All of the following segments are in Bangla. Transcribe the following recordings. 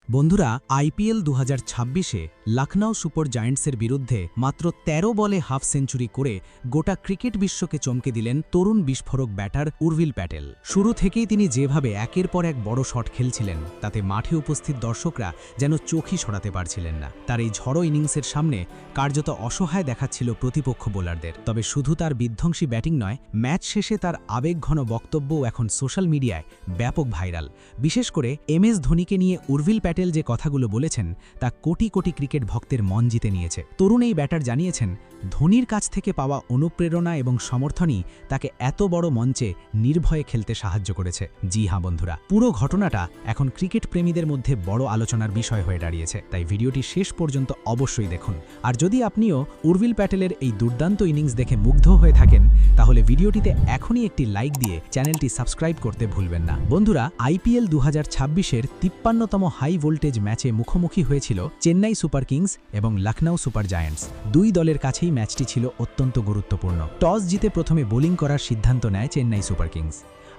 বন্ধুরা, আইপিএল 2026-এ লখনউ সুপার জায়ান্টসের বিরুদ্ধে মাত্র ১৩ বলে হাফ সেঞ্চুরি করে গোটা ক্রিকেট বিশ্বকে চমকে দিলেন তরুণ বিস্ফোরক ব্যাটার উর্ভিল প্যাটেল। শুরু থেকেই তিনি যেভাবে একের পর এক বড় শট খেলছিলেন, তাতে মাঠে উপস্থিত দর্শকরা যেন চোখই সরাতে পারছিলেন না। তার এই ঝড়ো ইনিংসের সামনে কার্যত অসহায় দেখাচ্ছিল প্রতিপক্ষ বোলারদের। তবে শুধু তার বিধ্বংসী ব্যাটিং নয়, ম্যাচ শেষে তার আবেগঘন বক্তব্যও এখন সোশ্যাল মিডিয়ায় ব্যাপক ভাইরাল। বিশেষ করে MS ধোনিকে নিয়ে উর্ভিল প্যাটেল যে কথাগুলো বলেছেন তা কোটি কোটি ক্রিকেট ভক্তের মন জিতে নিয়েছে। তরুণ এই ব্যাটার জানিয়েছেন, ধোনির কাছ থেকে পাওয়া অনুপ্রেরণা এবং সমর্থনই তাকে এত বড় মঞ্চে নির্ভয়ে খেলতে সাহায্য করেছে। জি হ্যাঁ বন্ধুরা, পুরো ঘটনাটা এখন ক্রিকেট প্রেমীদের মধ্যে বড় আলোচনার বিষয় হয়ে দাঁড়িয়েছে। তাই ভিডিওটি শেষ পর্যন্ত অবশ্যই দেখুন। আর যদি আপনিও উর্ভিল প্যাটেলের এই দুর্দান্ত ইনিংস দেখে মুগ্ধ হয়ে থাকেন, তাহলে ভিডিওটিতে এখনই একটি লাইক দিয়ে চ্যানেলটি সাবস্ক্রাইব করতে ভুলবেন না। বন্ধুরা, আইপিএল 2026-এর 53তম হাই ভোল্টেজ ম্যাচে মুখোমুখি হয়েছিল চেন্নাই সুপার কিংস এবং লখনউ সুপার জায়ান্টস। দুই দলের কাছেই ম্যাচটি ছিল অত্যন্ত গুরুত্বপূর্ণ। টস জিতে প্রথমে বোলিং করার সিদ্ধান্ত নেয় চেন্নাই সুপার কিংস,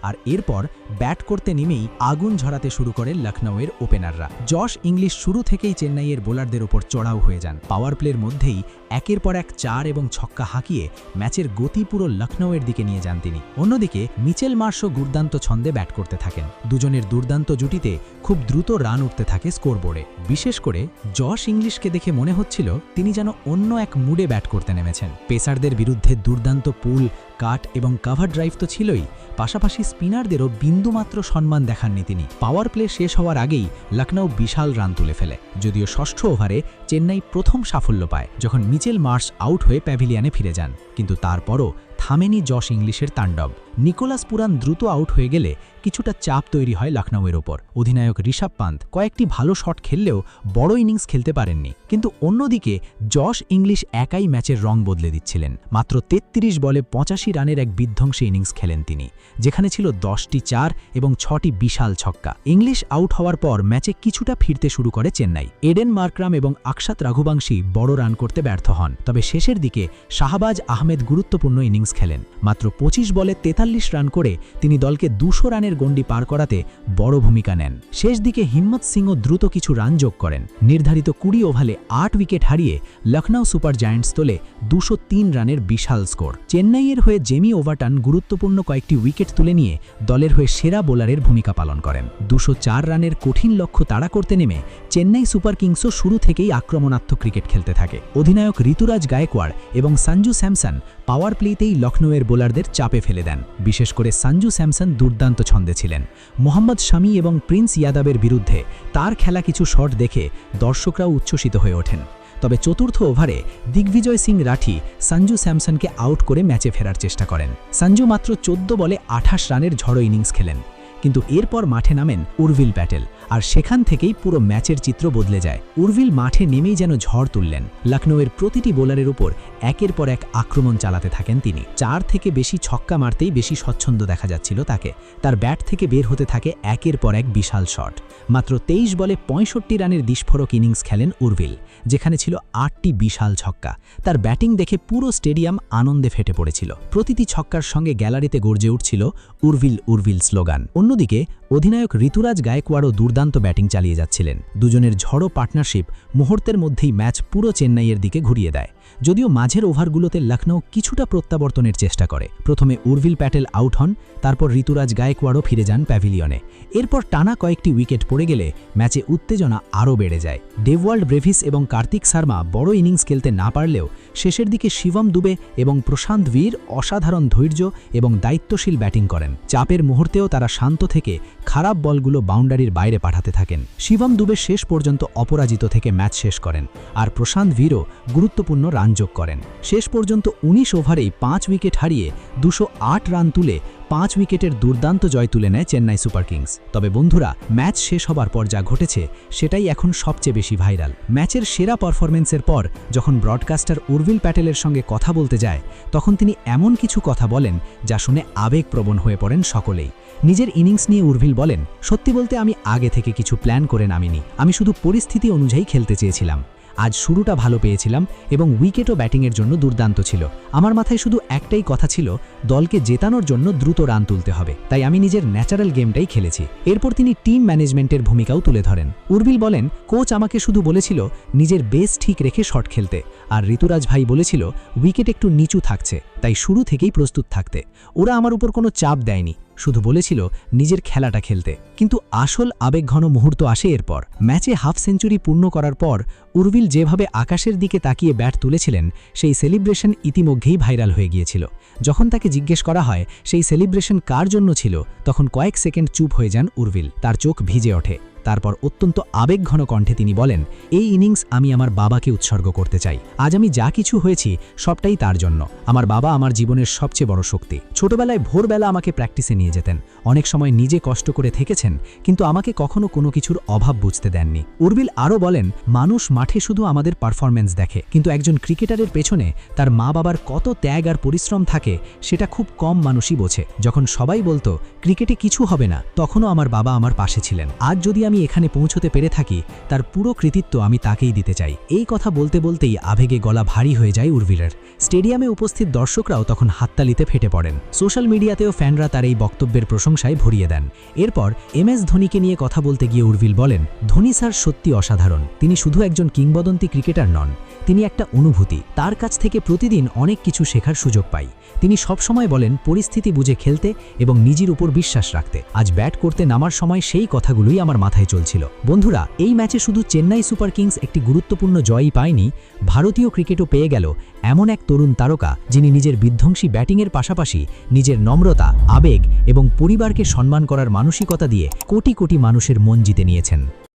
আর এরপর ব্যাট করতে নেমেই আগুন ঝরাতে শুরু করে লখনউয়ের ওপেনাররা। জশ ইংলিশ শুরু থেকেই চেন্নাইয়ের বোলারদের ওপর চড়াও হয়ে যান। পাওয়ার প্লের মধ্যেই একের পর এক 4 এবং ছক্কা হাঁকিয়ে ম্যাচের গতি পুরো লখনউয়ের দিকে নিয়ে যান তিনি। অন্যদিকে মিচেল মার্শও দুর্দান্ত ছন্দে ব্যাট করতে থাকেন। দুজনের দুর্দান্ত জুটিতে খুব দ্রুত রান উঠতে থাকে স্কোরবোর্ডে। বিশেষ করে জশ ইংলিশকে দেখে মনে হচ্ছিল তিনি যেন অন্য এক মুডে ব্যাট করতে নেমেছেন। পেসারদের বিরুদ্ধে দুর্দান্ত পুল, কাট এবং কাভার ড্রাইভ তো ছিলই, পাশাপাশি স্পিনারদেরও বিন্দুমাত্র সম্মান দেখাননি তিনি। পাওয়ার প্লে শেষ হওয়ার আগেই লখনউ বিশাল রান তুলে ফেলে। যদিও ষষ্ঠ ওভারে চেন্নাই প্রথম সাফল্য পায়, যখন মিচেল মার্শ আউট হয়ে প্যাভিলিয়নে ফিরে যান। কিন্তু তারপরও থামেনি জশ ইংলিশের তাণ্ডব। নিকোলাস পুরান দ্রুত আউট হয়ে গেলে কিছুটা চাপ তৈরি হয় লখনউয়ের ওপর। অধিনায়ক ঋষভ পান্ত কয়েকটি ভালো শট খেললেও বড় ইনিংস খেলতে পারেননি। কিন্তু অন্যদিকে জশ ইংলিশ একাই ম্যাচের রং বদলে দিচ্ছিলেন। মাত্র 33 বলে 85 রানের এক বিধ্বংসী ইনিংস খেলেন তিনি, যেখানে ছিল 10টি 4 এবং 6টি বিশাল ছক্কা। ইংলিশ আউট হওয়ার পর ম্যাচে কিছুটা ফিরতে শুরু করে চেন্নাই। এডেন মার্করাম এবং আকসাত রাঘুবংশী বড় রান করতে ব্যর্থ হন। তবে শেষের দিকে শাহবাজ আহমেদ গুরুত্বপূর্ণ ইনিংস খেলেন। মাত্র 25 বলে 43 রান করে তিনি দলকে 200 রানের গণ্ডি পার করাতে বড় ভূমিকা নেন। শেষ দিকে হিম্মত সিংও দ্রুত কিছু রান যোগ করেন। নির্ধারিত 20 ওভারে 8 উইকেট হারিয়ে লখনউ সুপার জায়ান্টস তোলে 203 রানের বিশাল স্কোর। চেন্নাইয়ের হয়ে জেমি ওভারটন গুরুত্বপূর্ণ কয়েকটি উইকেট তুলে নিয়ে দলের হয়ে সেরা বোলারের ভূমিকা পালন করেন। 204 রানের কঠিন লক্ষ্য তাড়া করতে নেমে চেন্নাই সুপার কিংসও শুরু থেকেই আক্রমণাত্মক ক্রিকেট খেলতে থাকে। অধিনায়ক ঋতুরাজ গায়কোয়াড় এবং সঞ্জু স্যামসন পাওয়ার প্লেতেই লখনউয়ের বোলারদের চাপে ফেলে দেন। বিশেষ করে সঞ্জু স্যামসন দুর্দান্ত ছন্দে ছিলেন। মোহাম্মদ শামি এবং প্রিন্স ইয়াদবের বিরুদ্ধে তার খেলা কিছু শট দেখে দর্শকরাও উচ্ছ্বসিত হয়ে ওঠেন। তবে চতুর্থ ওভারে দিগ্বিজয় সিং রাঠি সঞ্জু স্যামসনকে আউট করে ম্যাচে ফেরার চেষ্টা করেন। সঞ্জু মাত্র 14 বলে 28 রানের ঝড়ো ইনিংস খেলেন। কিন্তু এরপর মাঠে নামেন উর্ভিল প্যাটেল, আর সেখান থেকেই পুরো ম্যাচের চিত্র বদলে যায়। উর্ভিল মাঠে নেমেই যেন ঝড় তুললেন। লখনউয়ের প্রতিটি বোলারের উপর একের পর এক আক্রমণ চালাতে থাকেন তিনি। 4 থেকে বেশি ছক্কা মারতেই বেশি স্বচ্ছন্দ দেখা যাচ্ছিল তাকে। তার ব্যাট থেকে বের হতে থাকে একের পর এক বিশাল শট। মাত্র 23 বলে 65 রানের বিস্ফোরক ইনিংস খেলেন উর্ভিল, যেখানে ছিল 8টি বিশাল ছক্কা। তার ব্যাটিং দেখে পুরো স্টেডিয়াম আনন্দে ফেটে পড়েছিল। প্রতিটি ছক্কার সঙ্গে গ্যালারিতে গর্জে উঠছিল উর্ভিল উর্ভিল স্লোগান। অন্যদিকে অধিনায়ক ঋতুরাজ গায়কোয়াড়ও দুর্দান্ত ব্যাটিং চালিয়ে যাচ্ছিলেন। দুজনের ঝড়ো পার্টনারশিপ মুহূর্তের মধ্যেই ম্যাচ পুরো চেন্নাইয়ের দিকে ঘুরিয়ে দেয়। যদিও মাঝের ওভারগুলোতে লখনউ কিছুটা প্রত্যাবর্তনের চেষ্টা করে। প্রথমে উর্ভিল প্যাটেল আউট হন, তারপর ঋতুরাজ গায়কোয়াড়ও ফিরে যান প্যাভিলিয়নে। এরপর টানা কয়েকটি উইকেট পড়ে গেলে ম্যাচে উত্তেজনা আরও বেড়ে যায়। ডেভওয়াল্ড ব্রেভিস এবং কার্তিক শর্মা বড় ইনিংস খেলতে না পারলেও শেষের দিকে শিবম দুবে এবং প্রশান্ত বীর অসাধারণ ধৈর্য এবং দায়িত্বশীল ব্যাটিং করেন। চাপের মুহূর্তেও তারা শান্ত থেকে খারাপ বলগুলো বাউন্ডারির বাইরে পাঠাতে থাকেন। শিবম দুবে শেষ পর্যন্ত অপরাজিত থেকে ম্যাচ শেষ করেন, আর প্রশান্ত বীরও গুরুত্বপূর্ণ রান যোগ করেন। শেষ পর্যন্ত 19 ওভারেই 5 উইকেট হারিয়ে 208 রান তুলে 5 উইকেটের দুর্দান্ত জয় তুলে নেয় চেন্নাই সুপার কিংস। তবে বন্ধুরা, ম্যাচ শেষ হবার পর যা ঘটেছে সেটাই এখন সবচেয়ে বেশি ভাইরাল। ম্যাচের সেরা পারফরমেন্সের পর যখন ব্রডকাস্টার উর্ভিল প্যাটেলের সঙ্গে কথা বলতে যায়, তখন তিনি এমন কিছু কথা বলেন যা শুনে আবেগপ্রবণ হয়ে পড়েন সকলেই। নিজের ইনিংস নিয়ে উর্ভিল বলেন, সত্যি বলতে আমি আগে থেকে কিছু প্ল্যান করে নামিনি। আমি শুধু পরিস্থিতি অনুযায়ী খেলতে চেয়েছিলাম। আজ শুরুটা ভালো পেয়েছিলাম এবং উইকেটও ব্যাটিংয়ের জন্য দুর্দান্ত ছিল। আমার মাথায় শুধু একটাই কথা ছিল, দলকে জেতানোর জন্য দ্রুত রান তুলতে হবে, তাই আমি নিজের ন্যাচারাল গেমটাই খেলেছি। এরপর তিনি টিম ম্যানেজমেন্টের ভূমিকাও তুলে ধরেন। উর্বিল বলেন, কোচ আমাকে শুধু বলেছিল নিজের বেস ঠিক রেখে শট খেলতে, আর ঋতুরাজ ভাই বলেছিল উইকেট একটু নিচু থাকছে, তাই শুরু থেকেই প্রস্তুত থাকতে। ওরা আমার উপর কোনো চাপ দেয়নি, শুধু বলেছিল নিজের খেলাটা খেলতে। কিন্তু আসল আবেগঘন মুহূর্ত আসে এরপর। ম্যাচে হাফ সেঞ্চুরি পূর্ণ করার পর উর্বিল যেভাবে আকাশের দিকে তাকিয়ে ব্যাট তুলেছিলেন, সেই সেলিব্রেশন ইতিমধ্যেই ভাইরাল হয়ে গিয়েছিল। যখন তাকে জিজ্ঞেস করা হয় সেই সেলিব্রেশন কার জন্য ছিল, তখন কয়েক সেকেন্ড চুপ হয়ে যান উর্বিল। তার চোখ ভিজে ওঠে। তারপর অত্যন্ত আবেগঘন কণ্ঠে তিনি বলেন, এই ইনিংস আমি আমার বাবাকে উৎসর্গ করতে চাই। আজ আমি যা কিছু হয়েছি সবটাই তার জন্য। আমার বাবা আমার জীবনের সবচেয়ে বড় শক্তি। ছোটবেলায় ভোরবেলা আমাকে প্র্যাকটিসে নিয়ে যেতেন, অনেক সময় নিজে কষ্ট করে থেকেছেন, কিন্তু আমাকে কখনো কোনো কিছুর অভাব বুঝতে দেননি। উর্বিল আরও বলেন, মানুষ মাঠে শুধু আমাদের পারফরম্যান্স দেখে, কিন্তু একজন ক্রিকেটারের পেছনে তার মা বাবার কত ত্যাগ আর পরিশ্রম থাকে সেটা খুব কম মানুষই বোঝে। যখন সবাই বলতো ক্রিকেটে কিছু হবে না, তখনও আমার বাবা আমার পাশে ছিলেন। আজ যদি আমি এখানে পৌঁছতে পেরে থাকি, তার পুরো কৃতিত্ব আমি তাকেই দিতে চাই। এই কথা বলতে বলতেই আবেগে গলা ভারী হয়ে যায় উর্বিলের। স্টেডিয়ামে উপস্থিত দর্শকরাও তখন হাততালিতে ফেটে পড়েন। সোশ্যাল মিডিয়াতেও ফ্যানরা তার এই বক্তব্যের প্রশংসায় ভরিয়ে দেন। এরপর MS ধোনিকে নিয়ে কথা বলতে গিয়ে উর্বিল বলেন, ধোনি স্যার সত্যি অসাধারণ। তিনি শুধু একজন কিংবদন্তি ক্রিকেটার নন, তিনি একটা অনুভূতি। তার কাছ থেকে প্রতিদিন অনেক কিছু শেখার সুযোগ পাই। তিনি সবসময় বলেন পরিস্থিতি বুঝে খেলতে এবং নিজের উপর বিশ্বাস রাখতে। আজ ব্যাট করতে নামার সময় সেই কথাগুলোই আমার মাথায় চলছিল। বন্ধুরা, এই ম্যাচে শুধু চেন্নাই সুপার কিংস একটি গুরুত্বপূর্ণ জয়ই পায়নি, ভারতীয় ক্রিকেটও পেয়ে গেল এমন এক তরুণ তারকা, যিনি নিজের বিধ্বংসী ব্যাটিংয়ের পাশাপাশি নিজের নম্রতা, আবেগ এবং পরিবারকে সম্মান করার মানসিকতা দিয়ে কোটি কোটি মানুষের মন জিতে নিয়েছেন।